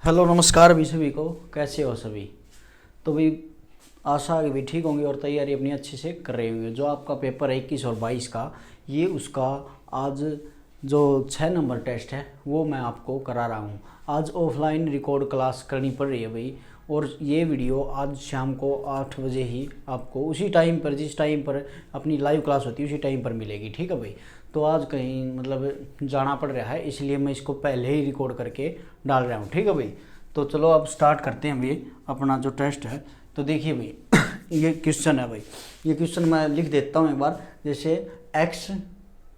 Hello नमस्कार भी सभी को। कैसे हो सभी? तो भी आशा है कि भी ठीक होंगे और तैयारी अपनी अच्छे से कर रहे होंगे। जो आपका पेपर है 21 और 22 का, ये उसका आज जो 6 नंबर टेस्ट है वो मैं आपको करा रहा हूँ। आज ऑफलाइन रिकॉर्ड क्लास करनी पड़ रही है भाई, और ये वीडियो आज शाम को 8 बजे ही आपको उसी टाइम पर, जिस टाइम पर अपनी लाइव क्लास होती है उसी टाइम पर मिलेगी। ठीक है भाई। तो आज कहीं मतलब जाना पड़ रहा है, इसलिए मैं इसको पहले ही रिकॉर्ड करके डाल रहा हूँ। ठीक है भाई। तो चलो अब स्टार्ट करते हैं भाई अपना जो टेस्ट है। तो देखिए भाई ये क्वेश्चन है भाई। ये क्वेश्चन मैं लिख देता हूँ एक बार। जैसे x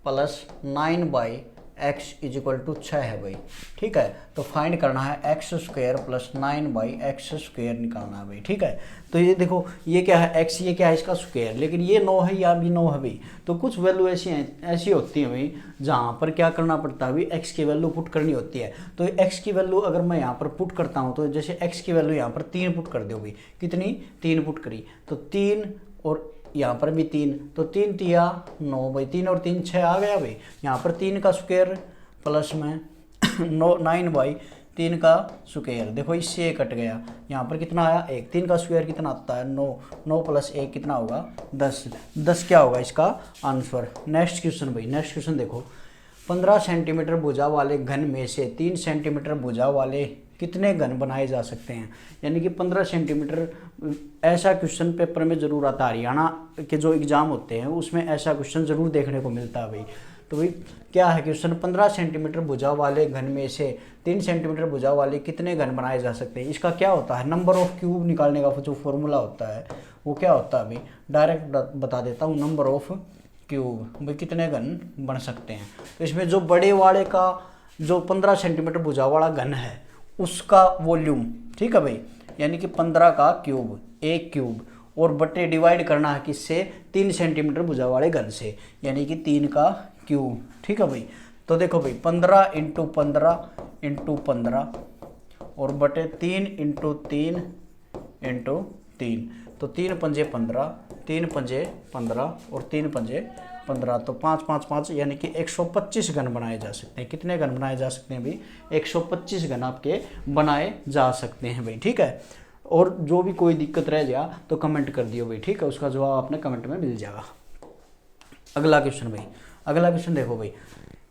plus 9/x is equal to 6 है भाई। ठीक है। तो फाइंड करना है x square plus 9/x square निकालना है भाई। ठीक है। तो ये देखो ये क्या है x, ये क्या है इसका स्क्वायर, लेकिन ये 9 है या भी 9 है भाई। तो कुछ वैल्यू ऐसी होती है भाई जहाँ पर क्या करना पड़ता है भाई, x की वैल्यू पुट करनी होती है। तो x की वैल्यू अगर मैं यहाँ पर पुट करता हूँ, तो जैसे x की वैल्यू यहाँ पर 3 पुट कर दो भाई। कितनी? 3 पुट करी। तो 3 और यहाँ पर भी 3, तो 3 तिया 9 भाई। 3 और 3 6 आ गया भाई। यहाँ पर 3 का स्क्वायर प्लस में 9/3 का स्क्वायर, देखो इससे 1 कट गया। यहाँ पर कितना आया? 1। 3 का स्क्वायर कितना आता है? 9। 9 प्लस 1 कितना होगा? 10। 10 क्या होगा इसका आंसर? नेक्स्ट क्वेश्चन भाई। नेक्स्ट क्वेश्चन देखो, 15 सेंटीमीटर भुजा वाले घन में से 3 सेंटीमीटर भुजा वाले कितने घन बनाए जा सकते हैं? यानी कि 15 सेंटीमीटर, ऐसा क्वेश्चन पेपर में ज़रूर आता है। हरियाणा के जो एग्ज़ाम होते हैं उसमें ऐसा क्वेश्चन ज़रूर देखने को मिलता है भाई। तो भाई क्या है क्वेश्चन? 15 सेंटीमीटर भुजा वाले घन में से 3 सेंटीमीटर भुजा वाले कितने घन बनाए जा सकते हैं? इसका क्या होता है? नंबर ऑफ क्यूब निकालने का जो फॉर्मूला होता है वो क्या होता है भाई? डायरेक्ट बता देता हूँ। नंबर ऑफ क्यूब भाई, कितने घन बन सकते हैं। तो इसमें जो बड़े वाले का जो 15 सेंटीमीटर भुजा वाला घन है उसका वॉल्यूम, ठीक है भाई, यानी कि 15 का क्यूब, 1 क्यूब, और बटे डिवाइड करना है किससे? 3 सेंटीमीटर भुजा वाले घन से, यानी कि 3 का क्यूब। ठीक है भाई। तो देखो भाई 15 इंटू 15 इंटू 15 और बटे 3 इंटू 3 इंटू 3, तो 3 पंजे 15, 3 पंजे 15 और 3 पंजे 15, तो 5 5 5 यानी कि 125 घन बनाए जा सकते हैं। कितने घन बनाए जा सकते हैं भाई? 125 घन आपके बनाए जा सकते हैं भाई। ठीक है। और जो भी कोई दिक्कत रह जाए तो कमेंट कर दियो भाई। ठीक है। उसका जवाब आपने कमेंट में मिल जाएगा। अगला क्वेश्चन भाई। अगला क्वेश्चन देखो भाई,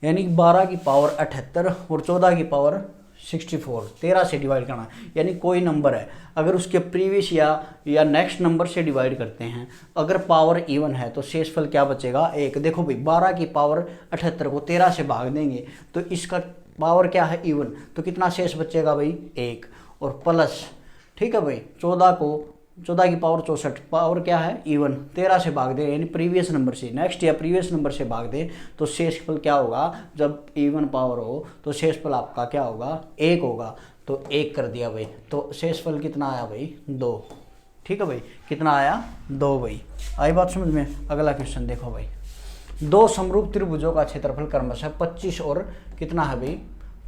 यानी 12 की पावर 78 और 14 की पावर 64, 13 से डिवाइड करना। यानी कोई नंबर है, अगर उसके प्रीवियस या नेक्स्ट नंबर से डिवाइड करते हैं, अगर पावर इवन है तो शेषफल क्या बचेगा? 1। देखो भाई 12 की पावर 78 को 13 से भाग देंगे तो इसका पावर क्या है? इवन, तो कितना शेष बचेगा भाई? 1। और प्लस, ठीक है भाई, 14 की पावर 64, पावर क्या है? इवन, 13 से भाग दे यानी प्रीवियस नंबर से, नेक्स्ट या प्रीवियस नंबर से भाग दे तो शेषफल क्या होगा? जब इवन पावर हो तो शेषफल आपका क्या होगा? 1 होगा। तो 1 कर दिया भाई। तो शेषफल कितना आया भाई? 2। ठीक है भाई। कितना आया? 2 भाई। आई बात समझ में? अगला क्वेश्चन देखो भाई, 2 समरूप त्रिभुजों का क्षेत्रफल क्रमशः 25 और कितना है भाई?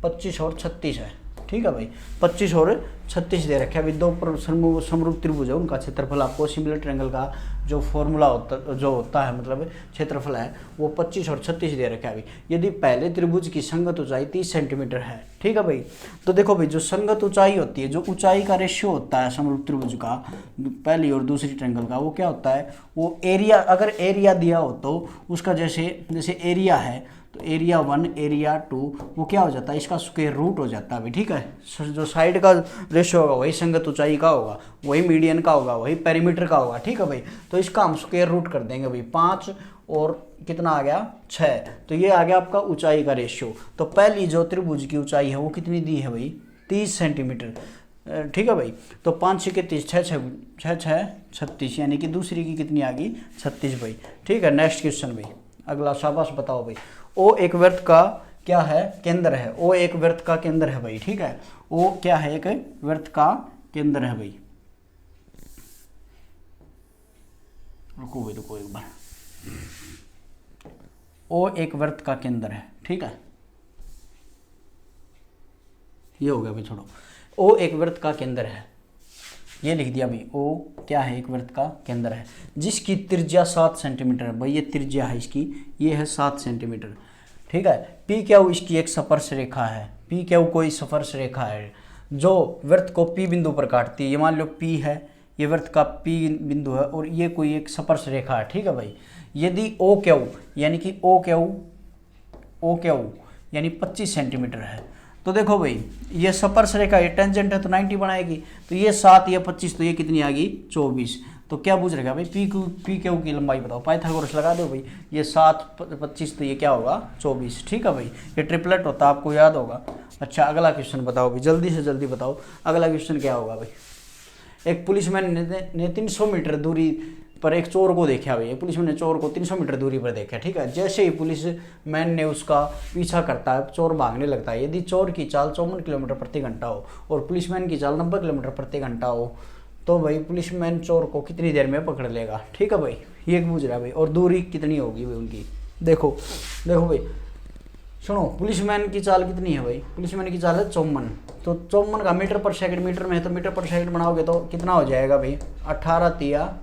25 और 36 है। ठीक है भाई। 25 और 36 दे रखे अभी। 2 समरूप त्रिभुज है, उनका क्षेत्रफल आपको सिमिलर ट्रायंगल का जो फॉर्मूला होता है मतलब क्षेत्रफल है वो 25 और 36 दे रखे अभी। यदि पहले त्रिभुज की संगत ऊंचाई 30 सेंटीमीटर है, ठीक है भाई, तो देखो भाई जो संगत ऊंचाई होती है, जो ऊंचाई का रेशियो होता है समरूप त्रिभुज का, पहली और दूसरी ट्रायंगल का, वो क्या होता है? वो एरिया, अगर एरिया दिया हो तो उसका जैसे एरिया है तो एरिया 1 एरिया 2 वो क्या हो जाता है? इसका स्क्वायर रूट हो जाता है भाई। ठीक है। जो साइड का रेशियो होगा वही संगत ऊंचाई का होगा, वही मीडियन का होगा, वही पेरीमीटर का होगा। ठीक है भाई। तो इसका हम स्क्वायर रूट कर देंगे भाई। 5 और कितना आ गया? 6। तो ये आ गया आपका ऊंचाई का रेशियो। तो पहली जो त्रिभुज की ऊंचाई है वो कितनी दी है भाई? 30 सेंटीमीटर। ठीक है भाई। तो 5 6 के 30, 6 6 36, यानी कि दूसरी की कितनी आ गई? 36 भाई। ठीक है। नेक्स्ट क्वेश्चन भाई। अगला शाबाश बताओ भाई। ओ एक वृत्त का क्या है? केंद्र है। ओ एक वृत्त का केंद्र है भाई। ठीक है। ओ क्या है? एक वृत्त का केंद्र है भाई। रुको भाई, रुको एक बार। ओ एक वृत्त का केंद्र है। ठीक है। ये हो गया भाई, छोड़ो। ओ एक वृत्त का केंद्र है, ये लिख दिया भाई। ओ क्या है? एक वृत्त का केंद्र है जिसकी त्रिज्या 7 सेंटीमीटर है भाई। ये त्रिज्या है इसकी, ये है 7 सेंटीमीटर। ठीक है। पी क्यू इसकी एक स्पर्श रेखा है। पी क्यू कोई स्पर्श रेखा है। जो वृत्त को पी बिंदु पर काटती है। ये मान लो पी है, ये वृत्त का पी बिंदु है और ये कोई एक स्पर्श रेखा है, ठीक है भाई। यदि ओ क्यू यानी कि ओ क्यू यानी 25 सेंटीमीटर है, तो देखो भाई ये स्पर्श रेखा, ये टेंजेंट है तो 90 बनाएगी, तो ये 7 या 25, तो ये कितनी आ गई 24। तो क्या पूछ रहेगा भाई, पी क्यू की लंबाई बताओ, पाइथागोरस लगा दो भाई। ये 7 25, तो ये क्या होगा 24, ठीक है भाई। ये ट्रिपलेट होता है, आपको याद होगा। अच्छा अगला क्वेश्चन बताओ भाई, जल्दी से जल्दी बताओ अगला क्वेश्चन क्या होगा भाई। एक पुलिसमैन ने 300 मीटर दूरी पर एक चोर को देखा भाई। पुलिसमैन ने चोर को 300 मीटर दूरी पर देखा, ठीक है। जैसे ही पुलिसमैन ने उसका पीछा करता है, चोर भागने लगता है। यदि चोर की चाल 54 किलोमीटर प्रति घंटा हो और पुलिसमैन की चाल 90 किलोमीटर प्रति घंटा हो, तो भाई पुलिसमैन चोर को कितनी देर में पकड़ लेगा, ठीक है भाई। ये पूछ रहा है भाई। और दूरी कितनी होगी भाई उनकी, देखो भाई सुनो, पुलिसमैन की चाल कितनी है भाई, पुलिसमैन की चाल है 54, तो 54 का मीटर पर सेकंड, मीटर में है तो मीटर पर सेकंड बनाओगे तो कितना हो जाएगा भाई 18 तिया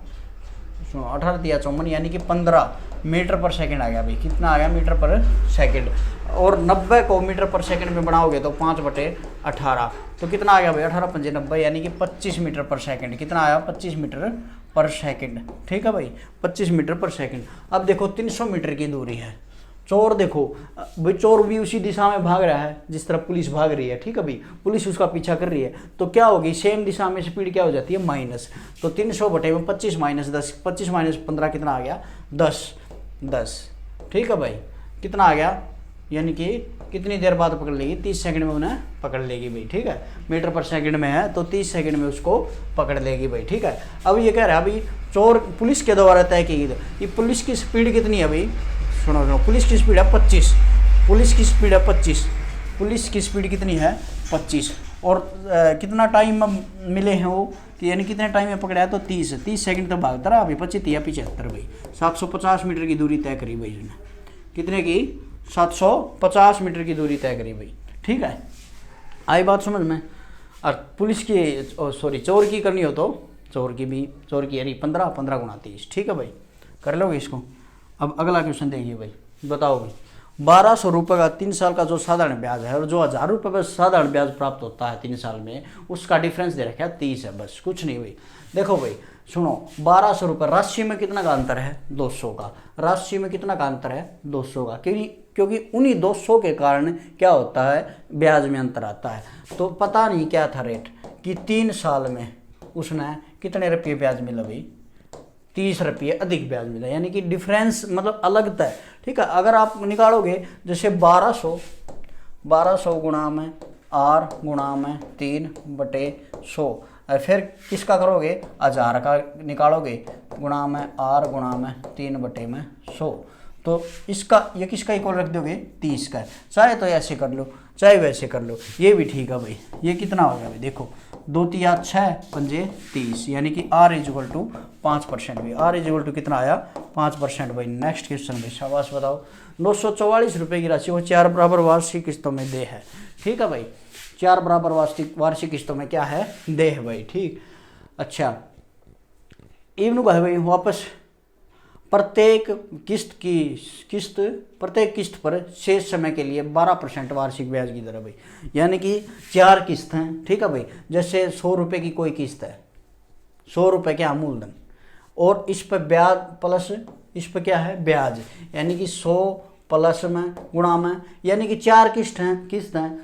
54 यानी कि 15 मीटर पर सेकंड आ गया भाई। कितना आ गया मीटर पर सेकंड। और 90 को मीटर पर सेकंड में बनाओगे तो 5/18, तो कितना आ गया भाई 18 पंजे 90 यानी कि 25 मीटर पर सेकंड। कितना आया 25 मीटर पर सेकंड, ठीक है भाई 25 मीटर पर सेकंड। अब देखो 300 मीटर की दूरी है, चोर देखो भाई, चोर भी उसी दिशा में भाग रहा है जिस तरफ पुलिस भाग रही है, ठीक है भाई। पुलिस उसका पीछा कर रही है, तो क्या होगी सेम दिशा में स्पीड क्या हो जाती है माइनस। तो 300/25 - 10, 25 - 15 कितना आ गया 10, ठीक है भाई। कितना आ गया, यानी कि कितनी देर बाद पकड़ लेगी 30 सेकंड में उन्हें पकड़ लेगी भाई, ठीक है। मीटर पर सेकंड में है तो 30 सेकंड में उसको पकड़ लेगी भाई, ठीक है। अब ये कह रहा है भाई चोर पुलिस के द्वारा तय की गई, ये पुलिस की स्पीड कितनी है भाई, सुनो पुलिस की स्पीड है 25, पुलिस की स्पीड है 25, पुलिस की स्पीड कितनी है 25। और कितना टाइम मिले हैं वो, कि यानी कितने टाइम में पकड़ा है तो 30 सेकंड तक भागता रहा अभी 25 या 75 भाई। 750 मीटर की दूरी तय करी भाई उसने, कितने की 750 मीटर की दूरी तय करी भाई, ठीक है। आई बात समझ में। और पुलिस की चोर की करनी हो तो चोर की यानी 15 × 30, ठीक है भाई, कर लोगे इसको। अब अगला क्वेश्चन देखिए भाई, बताओ भाई 1200 रुपये का 3 साल का जो साधारण ब्याज है और जो 1000 रुपये का साधारण ब्याज प्राप्त होता है 3 साल में, उसका डिफरेंस दे रखा है 30 है, बस कुछ नहीं भाई। देखो भाई सुनो, 1200 रुपये राशि में कितना का अंतर है 200 का, राशि में कितना का अंतर है 200 का, क्योंकि उन्हीं 200 के कारण क्या होता है ब्याज में अंतर आता है। तो पता नहीं क्या था रेट कि 3 साल में उसने कितने रुपये ब्याज मिला भाई, 30 रुपये अधिक ब्याज मिला, यानी कि डिफरेंस मतलब अलग था, ठीक है। अगर आप निकालोगे जैसे 1200 गुणा में r गुणा में 3/100, फिर किसका करोगे 1000 का निकालोगे गुणा में r गुणा में 3/100, तो इसका ये किसका इक्वल रख दोगे 30 का। चाहे तो ऐसे कर लो चाहे वैसे कर लो, ये भी ठीक है भाई। ये कितना हो गया भाई, देखो 2 तिया 6 पंजे 30, यानी कि r = 5% भाई। r = कितना आया 5% भाई। नेक्स्ट क्वेश्चन भाई, शाबाश बताओ। 944 रुपये की राशि वो 4 बराबर वार्षिक किस्तों में दे है, ठीक है भाई। 4 बराबर वार्षिक किस्तों में क्या है दे है भाई, ठीक। अच्छा इवनु का है भाई वापस प्रत्येक किस्त पर शेष समय के लिए 12% वार्षिक ब्याज की दर भाई, यानी कि 4 किस्त हैं, ठीक है भाई। जैसे 100 रुपये की कोई किस्त है, 100 रुपये क्या मूलधन, और इस पर ब्याज प्लस इस पर क्या है ब्याज, यानी कि 100 प्लस में गुणा में, यानी कि 4 किस्त हैं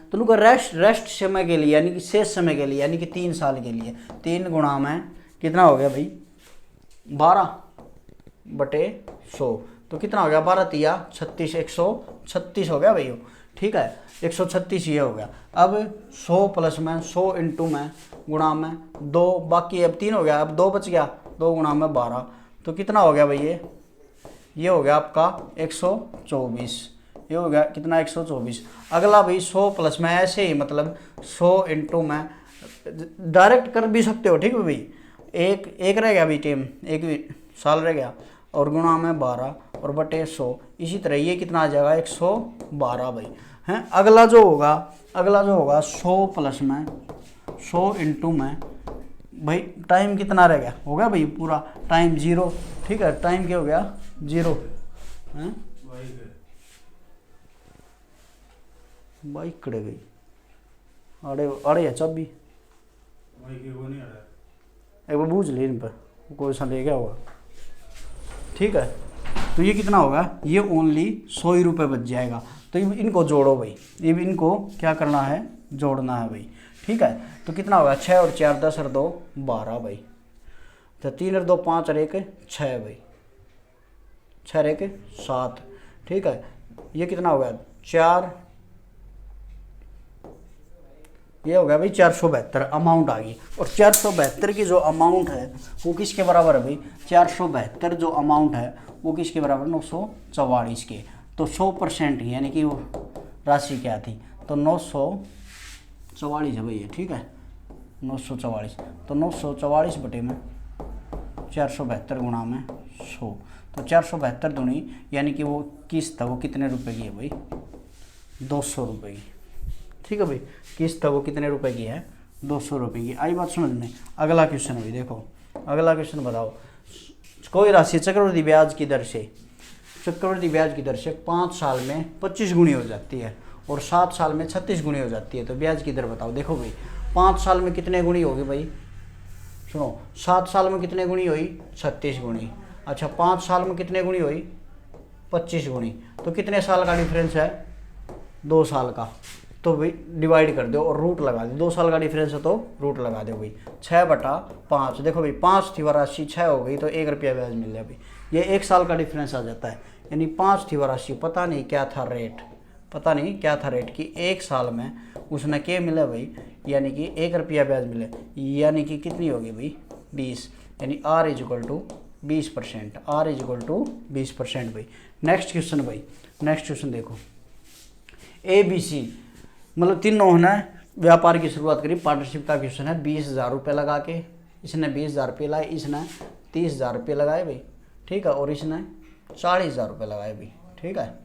तो उनका रेस्ट समय के लिए यानी कि शेष समय के लिए यानी कि 3 साल के लिए 3 गुणा में कितना हो गया भाई 12/100, तो कितना हो गया 12 तिया 36, 136 हो गया भाई, ठीक है 136 ये हो गया। अब 100 प्लस में 100 इंटू में गुणा में 2, बाकी अब 3 हो गया, अब 2 बच गया, 2 गुणा में 12, तो कितना हो गया भाई ये हो गया आपका 124, ये हो गया कितना 124। अगला भाई 100 प्लस में ऐसे ही मतलब 100 इंटू में डायरेक्ट कर भी सकते हो, ठीक है भाई। एक रह गया अभी टाइम, एक भी साल रह गया, और गुणा में 12 और बटे 100, इसी तरह ये कितना आ जाएगा 112 भाई हैं। अगला जो होगा 100 प्लस में 100 इंटू में भाई टाइम कितना रह गया हो गया भाई पूरा टाइम 0, ठीक है। टाइम क्या हो गया 0 हैं, बाइक कड़े गई अड़े अड़े चाबी एक बार बूझ ले इन पर, कोई सा ले गया होगा। ठीक है, तो ये कितना होगा, ये ओनली 100 ही रुपये बच जाएगा। तो इनको जोड़ो भाई, ये भी इनको क्या करना है, जोड़ना है भाई। ठीक है, तो कितना होगा, 6 और 4 10 और 2 12 भाई। तो 3 और 2 5 और 1 6 भाई, 6 और 1 7। ठीक है, ये कितना हो गया, 4, ये हो गया भाई 472 अमाउंट आ गई। और 472 की जो अमाउंट है वो किसके बराबर है भाई, 472 जो अमाउंट है वो किसके बराबर, 944 के। तो 100% यानी कि वो राशि क्या थी, तो 944 है भाई ये। ठीक है, 944, तो 944 बटे में 472 गुणा में 100, तो 472 दूनी यानी कि वो किस्त था वो कितने रुपए की है भाई, 200 रुपये की। ठीक है भाई, किस्त था वो कितने रुपए की है, 200 रुपये की। आई बात समझ में। अगला क्वेश्चन भाई देखो, अगला क्वेश्चन बताओ, कोई राशि चक्रवृद्धि ब्याज की दर से, चक्रवृद्धि ब्याज की दर से 5 साल में 25 गुनी हो जाती है और 7 साल में 36 गुनी हो जाती है। तो ब्याज की दर बताओ। देखो भाई 5 साल में कितने गुनी होगी भाई, सुनो, 7 साल में कितने गुनी हुई, 36 गुनी। अच्छा 5 साल में कितने गुनी हुई, 25 गुनी। तो कितने साल का डिफरेंस है, 2 साल का। तो भाई डिवाइड कर दो और रूट लगा दो, 2 साल का डिफरेंस है तो रूट लगा दो भाई। 6/5। देखो भाई 5 थी राशि 6 हो गई तो 1 रुपया ब्याज मिल गया भाई। ये 1 साल का डिफरेंस आ जाता है, यानी 5 थी राशि, पता नहीं क्या था रेट, पता नहीं क्या था रेट कि 1 साल में उसने क्या मिला भाई, यानी कि 1 रुपया ब्याज मिले, यानी कि कितनी होगी भाई 20, यानी R = 20%, R = 20% भाई। नेक्स्ट क्वेश्चन भाई, नेक्स्ट क्वेश्चन देखो, ABC मतलब तीनों ने व्यापार की शुरुआत करी, पार्टनरशिप का क्वेश्चन है। 20,000 रुपये लगा के, इसने 20,000 रुपये लगाए, इसने 30,000 रुपये लगाए भाई। ठीक है, और इसने 40,000 रुपये लगाए भाई। ठीक है,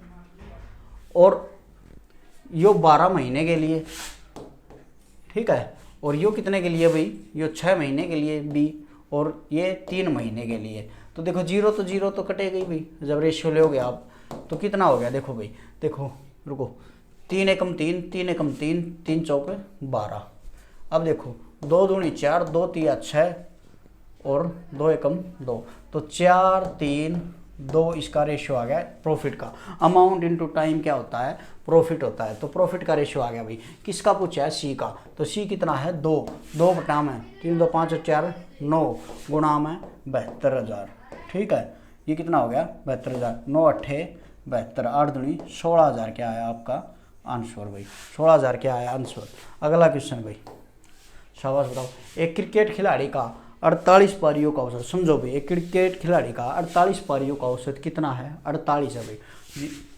और यो 12 महीने के लिए। ठीक है, और यो कितने के लिए भाई, यो 6 महीने के लिए बी, और ये 3 महीने के लिए। तो देखो 0 तो 0 तो कटेगा ही भाई, जब रेशियो लोगे आप तो कितना हो गया, देखो भाई, देखो रुको, 3 एकम 3, 3 एकम 3, 3 चौके 12। अब देखो 2 दूनी 4, 2 तिया 6 और 2 एकम 2, तो 4 3 2 इसका रेशियो आ गया प्रॉफिट का। अमाउंट इनटू टाइम क्या होता है, प्रॉफिट होता है। तो प्रॉफिट का रेशियो आ गया भाई। किसका पूछा है, सी का। तो सी कितना है, 2 बटा में 3 2 5 और 4 9 गुणा में 72,000। ठीक है, ये कितना हो गया 72,000, 9 8 72, 8 दूनी 16,000 क्या आया आपका आंसर भाई, 16,000 क्या आया आंसर। अगला क्वेश्चन भाई, शाबाश बताओ। एक क्रिकेट खिलाड़ी का 48 पारियों का औसत, समझो भाई, एक क्रिकेट खिलाड़ी का 48 पारियों का औसत कितना है, 48 है भाई।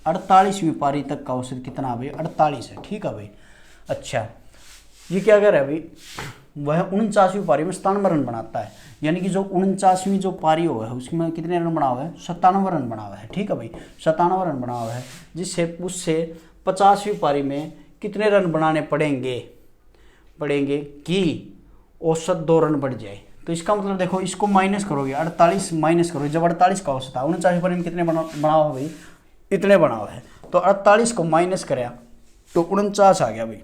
48वीं पारी तक का औसत कितना है भाई, 48 है। ठीक है भाई। अच्छा ये क्या कह रहा है भाई, वह 49वीं पारी में 97 रन बनाता है, यानी कि जो 49वीं जो पारी हुआ है उसमें कितने रन बना हुआ है, 97 रन बना हुआ है। ठीक है भाई, 97 रन बना हुआ है, जिससे उससे 50वीं पारी में कितने रन बनाने पड़ेंगे कि औसत 2 रन बढ़ जाए। तो इसका मतलब देखो, इसको माइनस करोगे, 48 माइनस करोगे, जब 48 का औसत है 49वीं पारी में कितने बना हुआ भाई, इतने बना हुआ है। तो 48 को माइनस कराया तो 49 आ गया भाई।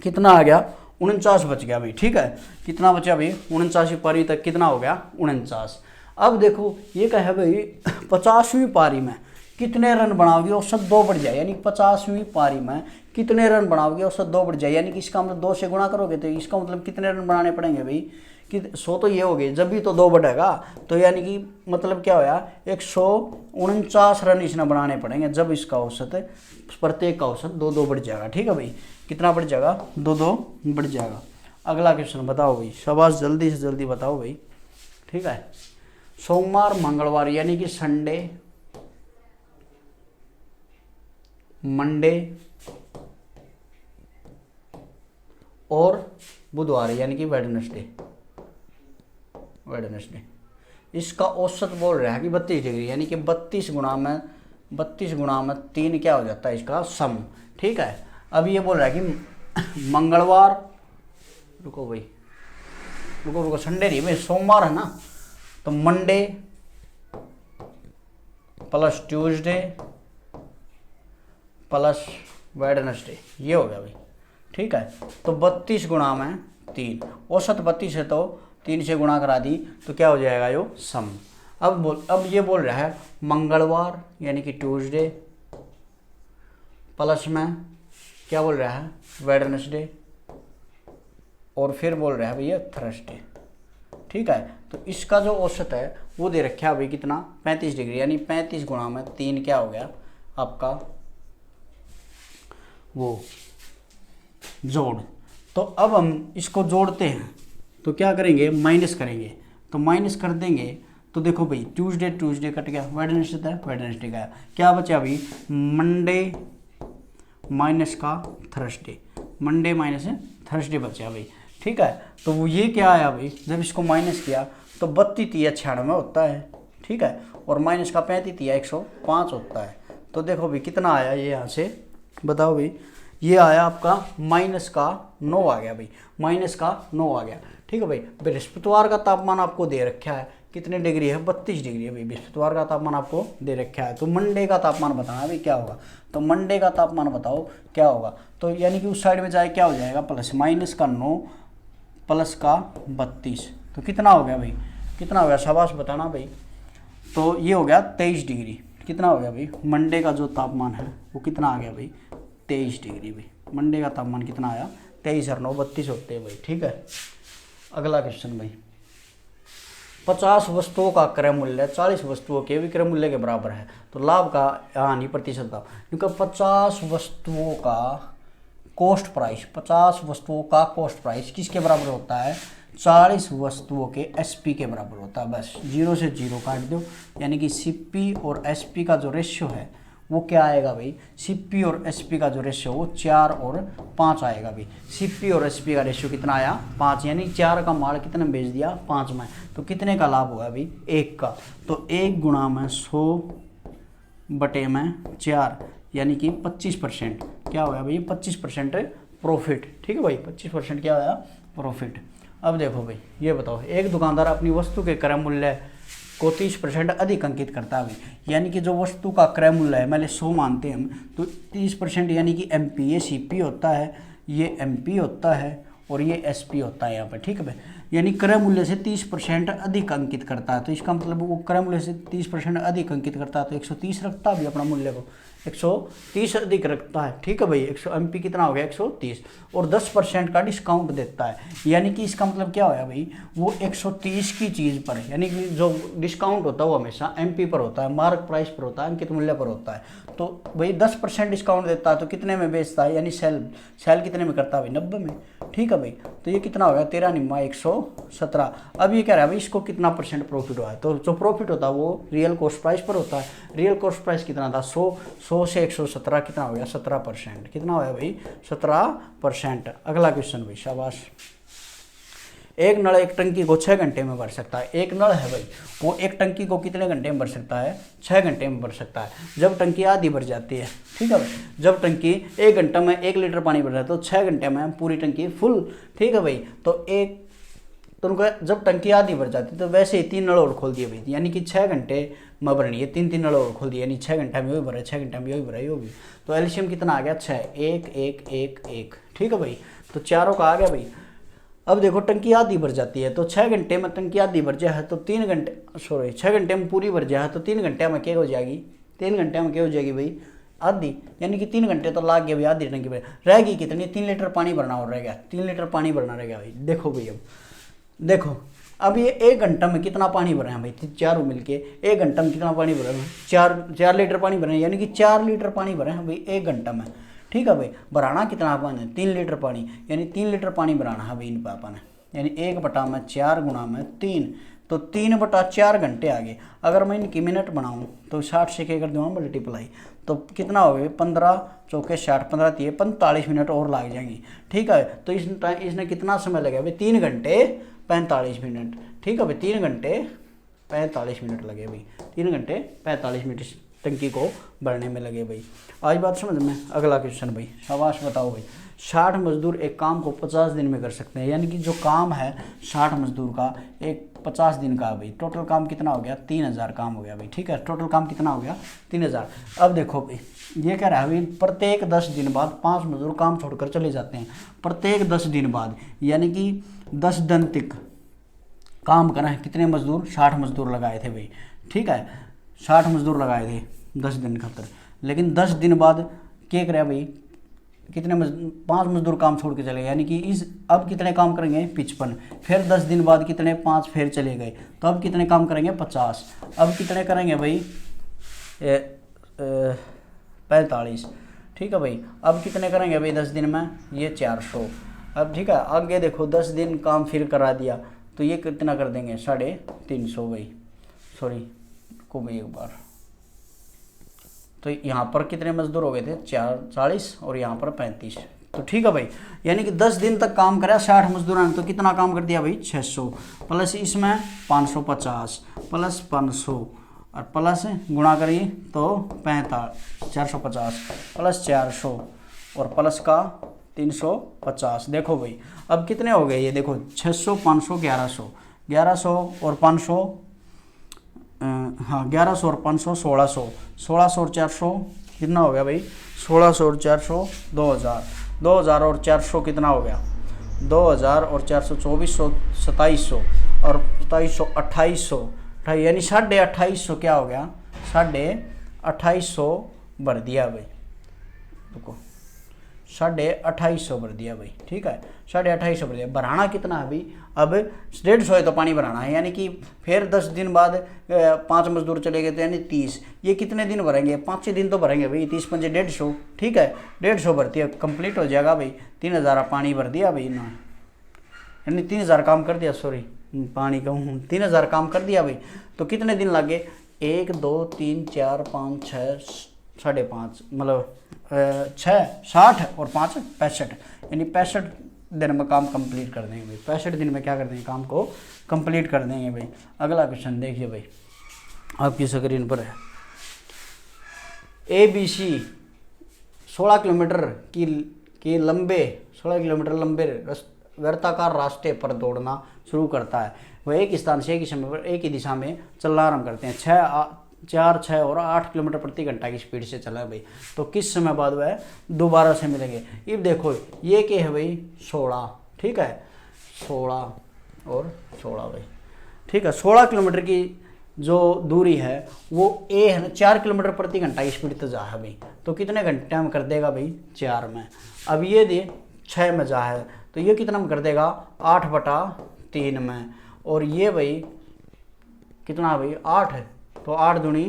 कितना आ गया, 49 बच गया भाई। ठीक है, कितना बचा भाई, 49वीं पारी तक कितना हो गया, 49। अब देखो ये क्या है भाई, 50वीं पारी में कितने रन बनाओगे, औसत 2 बढ़ जाए, यानी 50वीं पारी में कितने रन बनाओगे, औसत 2 बढ़ जाए, यानी कि इसका मतलब 2 से गुणा करोगे तो इसका मतलब कितने रन बनाने पड़ेंगे भाई, कि 100 तो ये हो गए, जब भी तो 2 बढ़ेगा, तो यानी कि मतलब क्या होया, 149 रन इसने बनाने पड़ेंगे, जब इसका औसत प्रत्येक का औसत 2-2 बढ़ जाएगा। ठीक है भाई, कितना बढ़ जाएगा, 2-2 बढ़ जाएगा। अगला क्वेश्चन बताओ भाई, शाबाश, जल्दी से जल्दी बताओ भाई। ठीक है, सोमवार मंगलवार यानी कि संडे, मंडे और बुधवार यानी कि वेडनेसडे, इसका औसत बोल रहा है कि 32 डिग्री, यानी कि 32 गुणा में 3 क्या हो जाता है इसका सम। ठीक है, अब ये बोल रहा है कि मंगलवार, रुको भाई, रुको, संडे नहीं भाई, सोमवार है ना, तो Monday plus Tuesday plus Wednesday, ये हो गया भाई। ठीक है, तो 32 गुणा में 3। औसत 32 है तो 3 से गुणा करा दी तो क्या हो जाएगा यो सम। अब ये बोल रहा है मंगलवार यानी कि ट्यूसडे प्लस में क्या बोल रहा है वेडनेसडे और फिर बोल रहा है भैया थर्सडे। ठीक है, तो इसका जो औसत है वो दे रखा है भाई कितना 35 डिग्री, यानी 35 गुणा में 3 क्या हो गया आपका वो जोड़। तो अब हम इसको जोड़ते हैं तो क्या करेंगे माइनस करेंगे, तो माइनस कर देंगे तो देखो भाई ट्यूसडे ट्यूसडे कट गया, वेडनेसडे था वेडनेसडे गया, क्या बचा भाई मंडे माइनस का थर्सडे, मंडे माइनस थर्सडे बचा भाई। ठीक है, तो वो ये क्या आया भाई जब इसको माइनस किया तो 32 या 96 होता है। ठीक है, और माइनस का 35 या 105 होता है। तो देखो भाई कितना आया ये यहाँ से बताओ भाई, ये आया आपका माइनस का 9 आ गया भाई, माइनस का 9 आ गया। ठीक है भाई, बृहस्पतिवार का तापमान आपको दे रखा है कितने डिग्री है 32 डिग्री है भाई, बृहस्पतिवार का तापमान आपको दे रखा है। तो मंडे का तापमान बताना भाई क्या होगा, तो मंडे का तापमान बताओ क्या होगा। तो यानी कि उस साइड में जाए क्या हो जाएगा प्लस माइनस का 9 प्लस का 32, तो कितना हो गया भाई, कितना हो गया शाबाश बताना भाई। तो ये हो गया 23 डिग्री, कितना हो गया भाई मंडे का जो तापमान है वो कितना आ गया भाई 23 डिग्री भाई। मंडे का तापमान कितना आया 23 और 9 32 होते हैं भाई। ठीक है, अगला क्वेश्चन भाई 50 वस्तुओं का क्रय मूल्य 40 वस्तुओं के विक्रय मूल्य के बराबर है तो लाभ का हानि प्रतिशत लाभ, क्योंकि 50 वस्तुओं का कॉस्ट प्राइस, 50 वस्तुओं का कॉस्ट प्राइस किसके बराबर होता है 40 वस्तुओं के एसपी के बराबर होता है। बस 0 से 0 काट दो, यानी कि सीपी और एसपी का जो रेशियो है वो क्या आएगा भाई, सीपी और एसपी का जो रेशियो वो 4 और 5 आएगा भाई। सीपी और एसपी का रेशियो कितना आया 5, यानी 4 का माल कितने में बेच दिया 5 में, तो कितने का लाभ हुआ भाई 1 का। तो 1 गुणा में 100 बटे में 4 यानी कि 25% क्या होगा भाई 25% प्रॉफिट। ठीक है भाई, 25% क्या होगा प्रॉफिट। अब देखो भाई ये बताओ, एक दुकानदार अपनी वस्तु के क्रय मूल्य को 30% अधिक अंकित करता है भाई, यानी कि जो वस्तु का क्रय मूल्य है मान 100 मानते हैं हम, तो 30% यानी कि एमपी, ये सीपी होता है, ये एमपी होता है और ये एसपी होता है यहाँ पर। ठीक है भाई, यानी क्रय मूल्य से 30% अधिक अंकित करता है, तो इसका मतलब वो क्रय मूल्य से 30% अधिक अंकित करता है तो 130 रखता है भी अपना मूल्य को, 130 अधिक रखता है। ठीक है भाई, 100 एमपी कितना हो गया 130 और 10% का डिस्काउंट देता है, यानी कि इसका मतलब क्या होया भाई वो 130 की चीज़ पर, यानी कि जो डिस्काउंट होता है वो हमेशा एमपी पर होता है, मार्क प्राइस पर होता है, अंकित मूल्य पर होता है। तो भाई 10% डिस्काउंट देता है तो कितने में बेचता है, यानी सेल कितने में करता है भाई 90 में। ठीक है भाई, तो ये कितना हो गया 13 निम्मा 117। अब ये कह रहा है भाई इसको कितना % प्रॉफिट हुआ है, तो जो प्रॉफिट होता है वो रियल कॉस्ट प्राइस पर होता है। रियल कॉस्ट प्राइस कितना था 100 से 117 कितना हो गया 17%, कितना हो गया भाई 17%। अगला क्वेश्चन भाई शाबाश। एक नल एक टंकी को 6 घंटे में भर सकता है। एक नल है भाई वो एक टंकी को कितने घंटे में भर सकता है 6 घंटे में भर सकता है, जब टंकी आधी भर जाती है। ठीक है भाई, जब टंकी 1 घंटा में 1 लीटर पानी भर रहा है तो 6 घंटे में पूरी टंकी फुल। ठीक है भाई, तो उनको जब टंकी आधी भर जाती है तो वैसे ही 3 नल और खोल दिए भाई, यानी कि 6 घंटे में भरनी है, 3 नल और खोल दिए, यानी 6 घंटे में वही भरा 6 घंटे में वही भरा ये भी। तो एलसीएम कितना आ गया 6 1 1 1 1। ठीक है भाई, तो चारों का आ गया भाई। अब देखो टंकी आधी भर जाती है तो 6 घंटे में टंकी आधी भर जाए तो 3 घंटे 6 घंटे में पूरी भर जाए तो 3 घंटे में क्या हो जाएगी 3 घंटे में क्या हो जाएगी भाई आधी, यानी कि 3 घंटे तो लाग गया भाई आधी टंकी भर रहेगी कितनी 3 लीटर पानी भरना और रह गया 3 लीटर पानी भरना रह गया भाई। देखो भाई अब देखो अब ये 1 घंटा में कितना पानी भर रहे हैं भाई चारों मिलके 1 घंटा में कितना पानी भर रहे हैं 4 लीटर पानी भर रहे हैं, यानी कि 4 लीटर पानी भर रहे हैं भाई 1 घंटा में। ठीक है भाई, भराना कितना पानी 3 लीटर पानी, यानी 3 लीटर पानी भराना है भाई इन पापा ने, यानी 1/4 गुणा में 3 तो 3/4 घंटे आ गए। अगर मैं इनकी मिनट बनाऊँ तो 60 से क्या कर दूँगा मल्टीप्लाई, तो कितना हो गया 15 चौके 60 15 3 45 मिनट और लग जाएंगे। ठीक है, तो इसने कितना समय लगे भाई 3 घंटे 45 मिनट। ठीक है भाई, 3 घंटे 45 मिनट लगे भाई, 3 घंटे 45 मिनट टंकी को भरने में लगे भाई। आज बात समझ में। अगला क्वेश्चन भाई, शाबाश बताओ भाई। 60 मजदूर एक काम को 50 दिन में कर सकते हैं, यानी कि जो काम है 60 मजदूर का एक 50 दिन का भाई। टोटल काम कितना हो गया? 3000 काम हो गया भाई। ठीक है, टोटल काम कितना हो गया? 3000। अब देखो भाई, ये कह रहा है भाई प्रत्येक 10 दिन बाद 5 मजदूर काम छोड़कर चले जाते हैं। प्रत्येक 10 दिन बाद, यानी कि 10 दिन तक काम करें। कितने मजदूर? 60 मजदूर लगाए थे भाई। ठीक है, 60 मजदूर लगाए थे 10 दिन खातर। लेकिन 10 दिन बाद क्या करे भाई, कितने 5 मजदूर काम छोड़ के चले गए, यानी कि इस अब कितने काम करेंगे? 55। फिर 10 दिन बाद कितने? 5 फिर चले गए, तो अब कितने काम करेंगे? 50। अब कितने करेंगे भाई? 45। ठीक है भाई, अब कितने करेंगे भाई 10 दिन में? ये 400। अब ठीक है, आगे देखो 10 दिन काम फिर करा दिया, तो ये कितना कर देंगे? 350 भाई। सॉरी को भाई एक बार, तो यहाँ पर कितने मजदूर हो गए थे? 40 और यहाँ पर 35। तो ठीक है भाई, यानी कि 10 दिन तक काम करा 60 मजदूरों ने, तो कितना काम कर दिया भाई? 600 प्लस इसमें 550 प्लस 500 और प्लस गुणा करिए तो 450 प्लस 400 और प्लस का 350। देखो भाई अब कितने हो गए? ये देखो 600 500 1100, 1100 और 500, हाँ 1100 और 500 1600, 1600 और 400 कितना हो गया भाई? 1600 और 400 2000, 2000 और 400 कितना हो गया? 2000 और 400 2400, 2700 और 2700 2800, यानी 2850 क्या हो गया? 2850 भर दिया भाई। रुको, 2850 भर दिया भाई। ठीक है, 2850 भर दिया। भराना कितना है भाई? अब 150 है तो पानी भराना है, यानी कि फिर 10 दिन बाद 5 मजदूर चले गए तो यानी 30। ये कितने दिन भरेंगे? 5 दिन तो भरेंगे भाई। 30 पंजे 150। ठीक है, 150 भरती है, कंप्लीट हो जाएगा भाई। 3000 पानी भर दिया भाई ना, यानी 3000 काम कर दिया। सॉरी पानी कहूँ, 3000 काम कर दिया भाई। तो कितने दिन लगे? 1 2 3 4 5 6 5.5, मतलब 6 60 और 5 65, यानी 65 दिन में काम कंप्लीट कर देंगे भाई। 65 दिन में क्या कर देंगे? काम को कंप्लीट कर देंगे भाई। अगला क्वेश्चन देखिए भाई, आपकी स्क्रीन पर है। ABC 16 किलोमीटर की लंबे 16 किलोमीटर लंबे वृत्ताकार रास्ते पर दौड़ना शुरू करता है। वह एक स्थान से एक ही समय पर एक ही दिशा में चलना आरम्भ करते हैं। 4 6 और 8 किलोमीटर प्रति घंटा की स्पीड से चला है भाई। तो किस समय बाद वह दोबारा से मिलेंगे? अब देखो ये क्या है भाई? 16। ठीक है, 16 और 16 भाई। ठीक है, 16 किलोमीटर की जो दूरी है वो ए है ना, 4 किलोमीटर प्रति घंटा की स्पीड तो जा है भाई। तो कितने घंटे में कर देगा भाई? 4 में। अब ये दे 6 में जा है, तो ये कितना में कर देगा? 8/3 में। और ये भाई कितना भाई? 8 है, तो 8 दूनी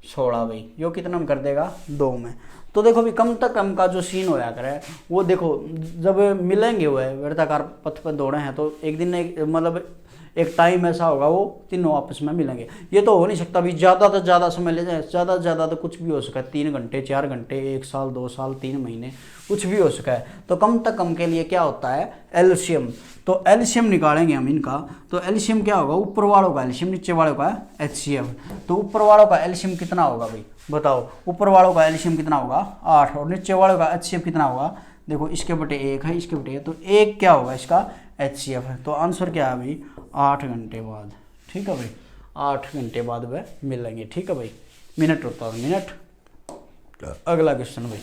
16 भाई। यो कितना में कर देगा? 2 में। तो देखो भी कम तक कम का जो सीन होया करे वो देखो, जब मिलेंगे वो वृत्ताकार पथ पर दौड़े हैं तो एक दिन मतलब एक टाइम ऐसा होगा वो तीनों आपस में मिलेंगे। ये तो हो नहीं सकता भी ज़्यादा तो ज़्यादा समय ले जाए, ज़्यादा से ज़्यादा तो कुछ भी हो सका है। 3 घंटे 4 घंटे, 1 साल 2 साल 3 महीने, कुछ भी हो सका है। तो कम तक कम के लिए क्या होता है? एलसीएम। तो एलसीएम निकालेंगे हम इनका, तो एलसीएम क्या होगा? ऊपर वालों का एलसीएम, नीचे वालों का एचसीएफ। तो ऊपर वालों का एलसीएम कितना होगा भाई? बताओ, ऊपर वालों का एलसीएम कितना होगा? 8, और नीचे वालों का एचसीएफ कितना होगा? देखो इसके बटे 1 है, इसके बटे 1, तो 1 क्या होगा इसका? एचसीएफ है। तो आंसर क्या है भाई? 8 घंटे बाद। ठीक है भाई, 8 घंटे बाद वह मिलेंगे। ठीक है भाई, मिनट होता है मिनट। अगला क्वेश्चन भाई,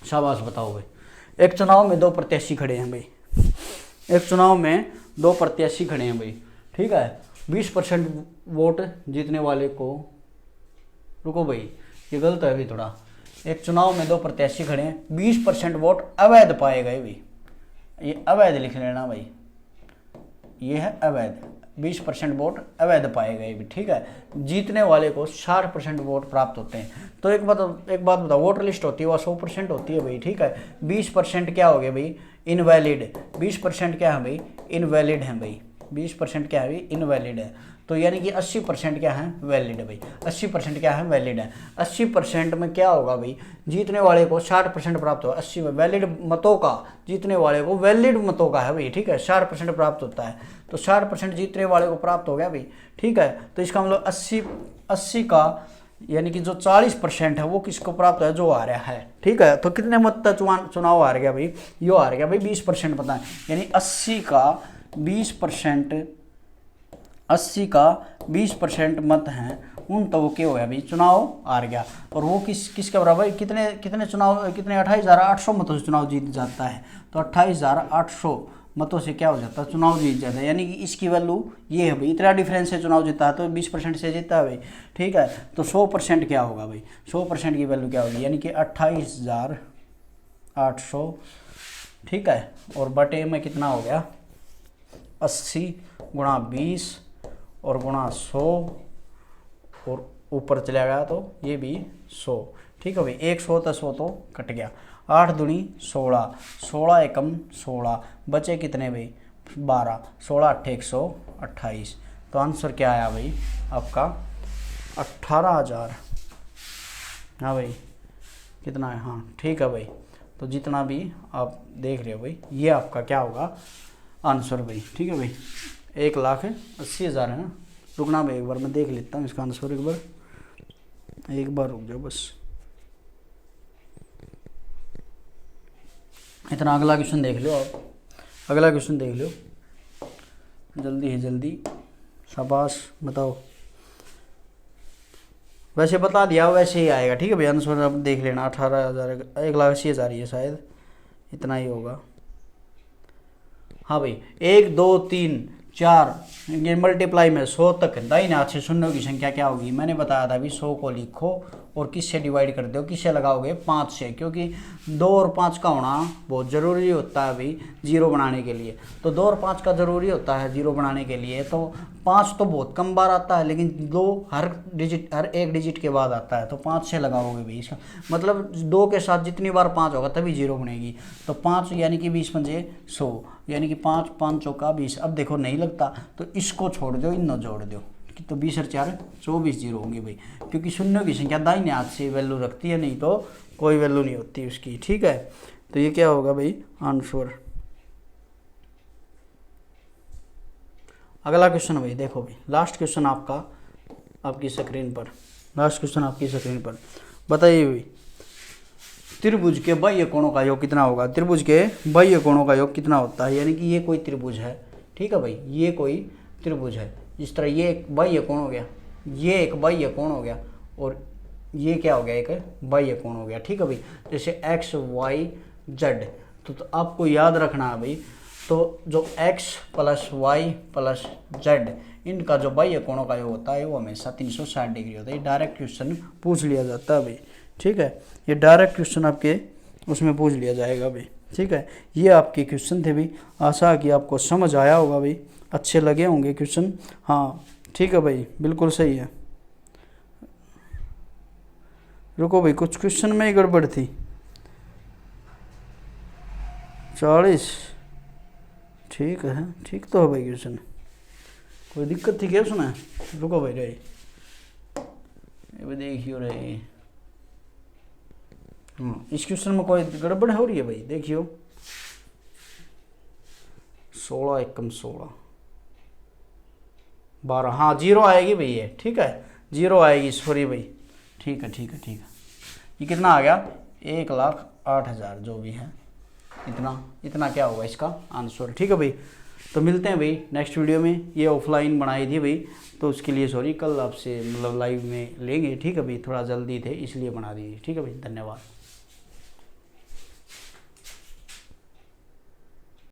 शाबाश बताओ भाई। एक चुनाव में 2 प्रत्याशी खड़े हैं भाई। एक चुनाव में 2 प्रत्याशी खड़े हैं भाई। ठीक है, 20% वोट जीतने वाले को, रुको भाई ये गलत है भाई थोड़ा। एक चुनाव में 2 प्रत्याशी खड़े हैं, 20% वोट अवैध पाए गए भाई। ये अवैध लिख लेना भाई, ये है अवैध। 20% वोट अवैध पाए गए भी। ठीक है, जीतने वाले को 60% वोट प्राप्त होते हैं। तो एक बात बताओ, वोटर लिस्ट होती है वह 100% होती है भाई। ठीक है, 20% क्या हो गया भाई? इनवैलिड। 20% क्या है भाई? इनवैलिड है भाई। 20% क्या है भाई? इनवैलिड है। तो यानी कि 80% क्या है? वैलिड है भाई। 80% क्या है? वैलिड है। 80% में क्या होगा भाई? जीतने वाले को 60% प्राप्त होगा। 80 में वैलिड मतों का, जीतने वाले को वैलिड मतों का है भाई। ठीक है, 60% प्राप्त होता है, तो 60% जीतने वाले को प्राप्त हो गया भाई। ठीक है, तो इसका मतलब 80 का यानी कि जो 40% है वो किसको प्राप्त है, जो आ रहा है। ठीक है, तो कितने मत तक चुनाव हार गया भाई, यो हार गया भाई 20% पता है, यानी 80 का 20% मत हैं उन तो वो क्या हो गया भाई, चुनाव हार गया। और वो किसके बराबर, कितने 28,800 मतों से चुनाव जीत जाता है। तो 28,800 मतों से क्या हो जाता है, चुनाव जीत जाता है। यानी कि इसकी वैल्यू ये है भाई, इतना डिफरेंस से चुनाव जीता है, तो 20% से जीता है भाई। ठीक है, तो 100% क्या होगा भाई, 100% की वैल्यू क्या होगी, यानी कि 28,800। ठीक है, और बटे में कितना हो गया, 80 गुणा 20 और गुणा 100, और ऊपर चला गया तो ये भी 100। ठीक है भाई, 100 तो 100 तो कट गया, 8 दूनी 16, 16 एकम 16, बचे कितने भाई 12, 16 8 128। तो आंसर क्या आया भाई आपका 18,000। हाँ भाई, कितना है, हाँ ठीक है भाई। तो जितना भी आप देख रहे हो भाई, ये आपका क्या होगा आंसर भाई। ठीक है भाई, 1,80,000 है ना। रुकना भाई, एक बार मैं देख लेता हूँ इसका आंसर, एक बार रुक जाओ बस। इतना अगला क्वेश्चन देख लो आप, अगला क्वेश्चन देख लो जल्दी ही जल्दी, शाबाश बताओ। वैसे बता दिया वैसे ही आएगा। ठीक है भैया, आंसर आप देख लेना, 18,000 1,80,000 ही है शायद, इतना ही होगा। हाँ भाई, 1 2 3 4 ये मल्टीप्लाई में 100 तक दाहिने हाथ से शून्यों की संख्या क्या होगी, मैंने बताया था अभी 100 को लिखो और किससे डिवाइड कर दो, किससे लगाओगे 5 से, क्योंकि 2 और 5 का होना बहुत ज़रूरी होता है भाई जीरो बनाने के लिए। तो 2 और 5 का ज़रूरी होता है जीरो बनाने के लिए। तो 5 तो बहुत कम बार आता है, लेकिन 2 हर एक डिजिट के बाद आता है, तो 5 से लगाओगे भाई। इसका मतलब 2 के साथ जितनी बार 5 होगा तभी जीरो बनेगी। तो 5 यानी कि 20 पंजे 100, यानी कि 5 5 चौका 20। अब देखो नहीं लगता तो इसको छोड़ दो, इन जोड़ दो, तो 20 और 4 24 जीरो होंगे भाई, क्योंकि शून्यों की संख्या दाहिने हाथ से वैल्यू रखती है, नहीं तो कोई वैल्यू नहीं होती उसकी। ठीक है, तो ये क्या होगा भाई आंसर। अगला क्वेश्चन भाई देखो भाई, लास्ट क्वेश्चन आपका आपकी स्क्रीन पर, लास्ट क्वेश्चन आपकी स्क्रीन पर। बताइए भाई, त्रिभुज के बाह्य कोणों का योग कितना होगा, त्रिभुज के बाह्य कोणों का योग कितना होता है। यानी कि ये कोई त्रिभुज है, ठीक है भाई, ये कोई त्रिभुज है, इस तरह ये एक बाह्य कोण हो गया, ये एक बाह्य कोण हो गया, और ये क्या हो गया, एक बाह्य कोण हो गया। ठीक है भाई, जैसे एक्स वाई जेड, तो आपको याद रखना है भाई, तो जो x plus Y plus Z इनका जो बाह्य कोणों का योग होता है वो हमेशा 360 डिग्री होता है। ये डायरेक्ट क्वेश्चन पूछ लिया जाता है भाई। ठीक है, ये डायरेक्ट क्वेश्चन आपके उसमें पूछ लिया जाएगा भाई। ठीक है, ये आपके क्वेश्चन थे भाई, आशा है कि आपको समझ आया होगा भाई, अच्छे लगे होंगे क्वेश्चन। हाँ ठीक है भाई, बिल्कुल सही है। रुको भाई, कुछ क्वेश्चन में ही गड़बड़ थी। 40 ठीक है, ठीक तो है भाई क्वेश्चन, कोई दिक्कत थी क्या उसमें। रुको भाई रे, ये भी देखियो रे, इस क्वेश्चन में कोई गड़बड़ हो रही है भाई, देखियो 16 एकम 16 12, हाँ जीरो आएगी भाई ये। ठीक है, जीरो आएगी, सॉरी भाई। ठीक है ठीक है ठीक है, ये कितना आ गया 1,08,000 जो भी है, इतना क्या होगा इसका आंसर। ठीक है भाई, तो मिलते हैं भाई नेक्स्ट वीडियो में। ये ऑफलाइन बनाई थी भाई, तो उसके लिए सॉरी, कल आपसे मतलब लाइव में लेंगे। ठीक है भाई, थोड़ा जल्दी थे इसलिए बना दी। ठीक है भाई, धन्यवाद।